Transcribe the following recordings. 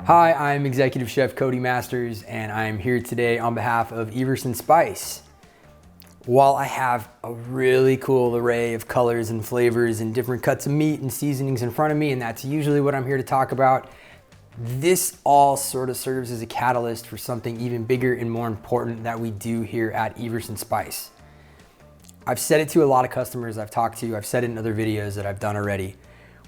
Hi, I'm Executive Chef Cody Masters, and I'm here today on behalf of Everson Spice. While I have a really cool array of colors and flavors and different cuts of meat and seasonings in front of me, and that's usually what I'm here to talk about, this all sort of serves as a catalyst for something even bigger and more important that we do here at Everson Spice. I've said it to a lot of customers I've talked to, I've said it in other videos that I've done already.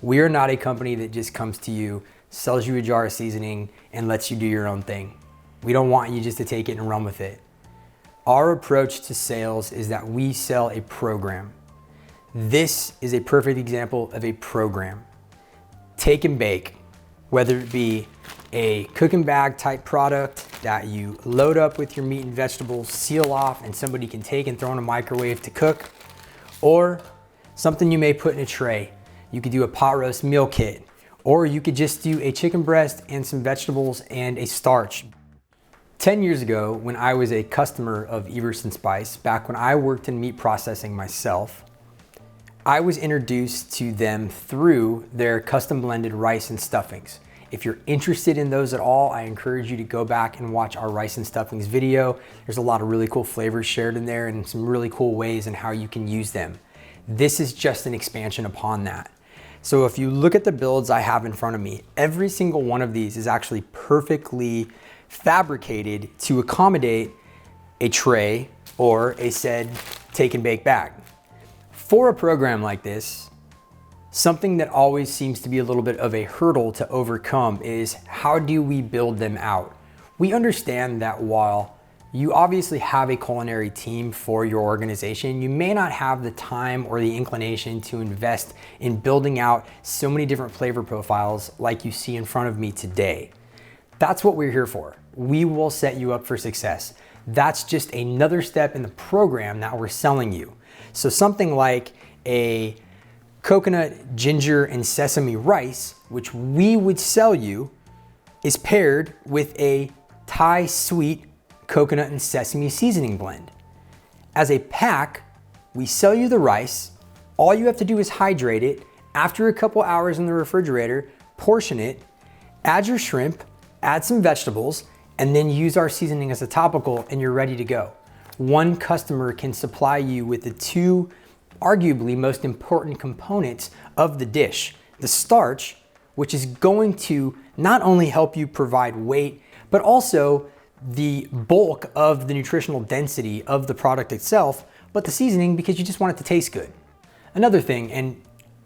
We are not a company that just comes to you, sells you a jar of seasoning, and lets you do your own thing. We don't want you just to take it and run with it. Our approach to sales is that we sell a program. This is a perfect example of a program. Take and bake, whether it be a cook and bag type product that you load up with your meat and vegetables, seal off, and somebody can take and throw in a microwave to cook, or something you may put in a tray. You could do a pot roast meal kit, or you could just do a chicken breast and some vegetables and a starch. 10 years ago, when I was a customer of Everson Spice, back when I worked in meat processing myself, I was introduced to them through their custom blended rice and stuffings. If you're interested in those at all, I encourage you to go back and watch our rice and stuffings video. There's a lot of really cool flavors shared in there and some really cool ways and how you can use them. This is just an expansion upon that. So if you look at the builds I have in front of me, every single one of these is actually perfectly fabricated to accommodate a tray or a said take and bake bag. For a program like this, something that always seems to be a little bit of a hurdle to overcome is how do we build them out? We understand that while you obviously have a culinary team for your organization, you may not have the time or the inclination to invest in building out so many different flavor profiles like you see in front of me today. That's what we're here for. We will set you up for success. That's just another step in the program that we're selling you. So something like a coconut, ginger, and sesame rice, which we would sell you, is paired with a Thai sweet coconut and sesame seasoning blend. As a pack, we sell you the rice. All you have to do is hydrate it. After a couple hours in the refrigerator, portion it, add your shrimp, add some vegetables, and then use our seasoning as a topical, and you're ready to go. One customer can supply you with the two arguably most important components of the dish. The starch, which is going to not only help you provide weight, but also the bulk of the nutritional density of the product itself, but the seasoning because you just want it to taste good. Another thing, and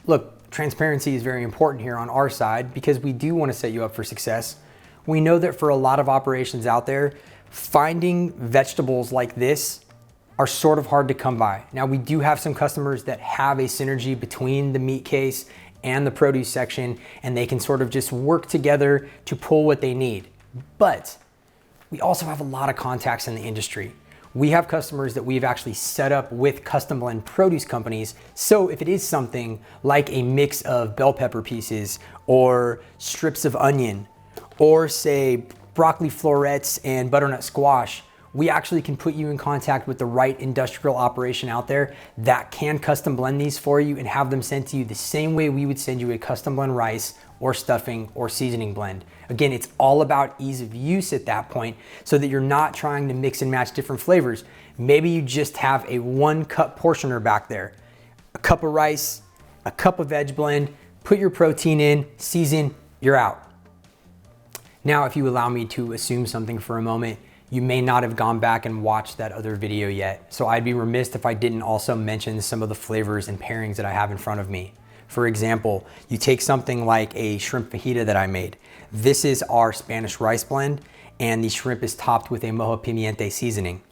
look, transparency is very important here on our side because we do want to set you up for success. We know that for a lot of operations out there, finding vegetables like this are sort of hard to come by. Now, we do have some customers that have a synergy between the meat case and the produce section, and they can sort of just work together to pull what they need. But we also have a lot of contacts in the industry. We have customers that we've actually set up with custom blend produce companies. So if it is something like a mix of bell pepper pieces or strips of onion, or say broccoli florets and butternut squash, we actually can put you in contact with the right industrial operation out there that can custom blend these for you and have them sent to you the same way we would send you a custom blend rice or stuffing or seasoning blend. Again, it's all about ease of use at that point so that you're not trying to mix and match different flavors. Maybe you just have a 1-cup portioner back there, a cup of rice, a cup of veg blend, put your protein in, season, you're out. Now, if you allow me to assume something for a moment, you may not have gone back and watched that other video yet. So I'd be remiss if I didn't also mention some of the flavors and pairings that I have in front of me. For example, you take something like a shrimp fajita that I made. This is our Spanish rice blend, and the shrimp is topped with a mojo pimiente seasoning.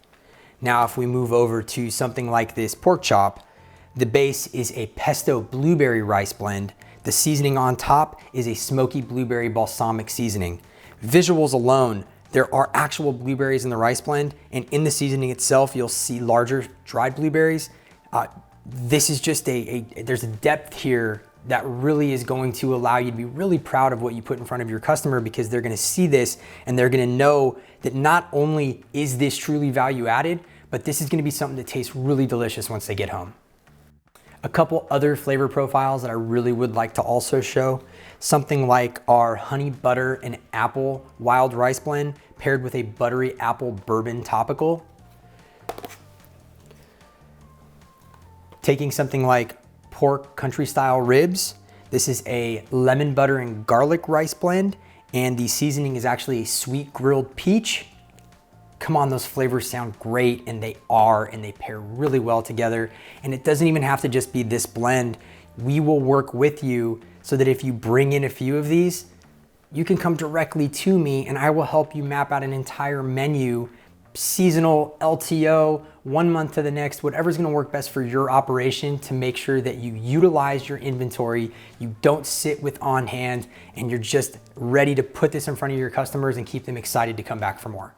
Now, if we move over to something like this pork chop, the base is a pesto blueberry rice blend. The seasoning on top is a smoky blueberry balsamic seasoning. Visuals alone, there are actual blueberries in the rice blend, and in the seasoning itself, you'll see larger dried blueberries. This is just there's a depth here that really is going to allow you to be really proud of what you put in front of your customer because they're gonna see this and they're gonna know that not only is this truly value added, but this is gonna be something that tastes really delicious once they get home. A couple other flavor profiles that I really would like to also show, something like our honey butter and apple wild rice blend paired with a buttery apple bourbon topical. Taking something like pork country style ribs. This is a lemon butter and garlic rice blend, and the seasoning is actually a sweet grilled peach. Come on, those flavors sound great, and they pair really well together. And it doesn't even have to just be this blend. We will work with you so that if you bring in a few of these, you can come directly to me and I will help you map out an entire menu, seasonal, LTO, 1 month to the next, whatever's gonna work best for your operation to make sure that you utilize your inventory, you don't sit with on hand, and you're just ready to put this in front of your customers and keep them excited to come back for more.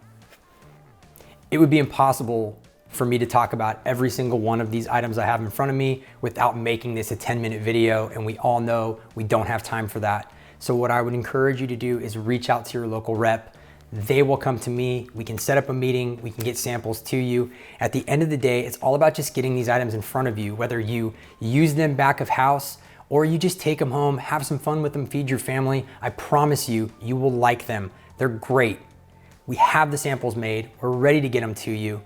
It would be impossible for me to talk about every single one of these items I have in front of me without making this a 10-minute video, and we all know we don't have time for that. So what I would encourage you to do is reach out to your local rep. They will come to me, we can set up a meeting, we can get samples to you. At the end of the day, it's all about just getting these items in front of you, whether you use them back of house or you just take them home, have some fun with them, feed your family. I promise you, you will like them. They're great. We have the samples made, we're ready to get them to you.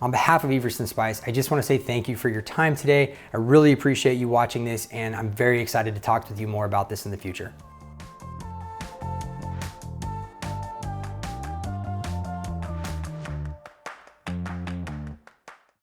On behalf of Everson Spice, I just wanna say thank you for your time today. I really appreciate you watching this, and I'm very excited to talk with you more about this in the future.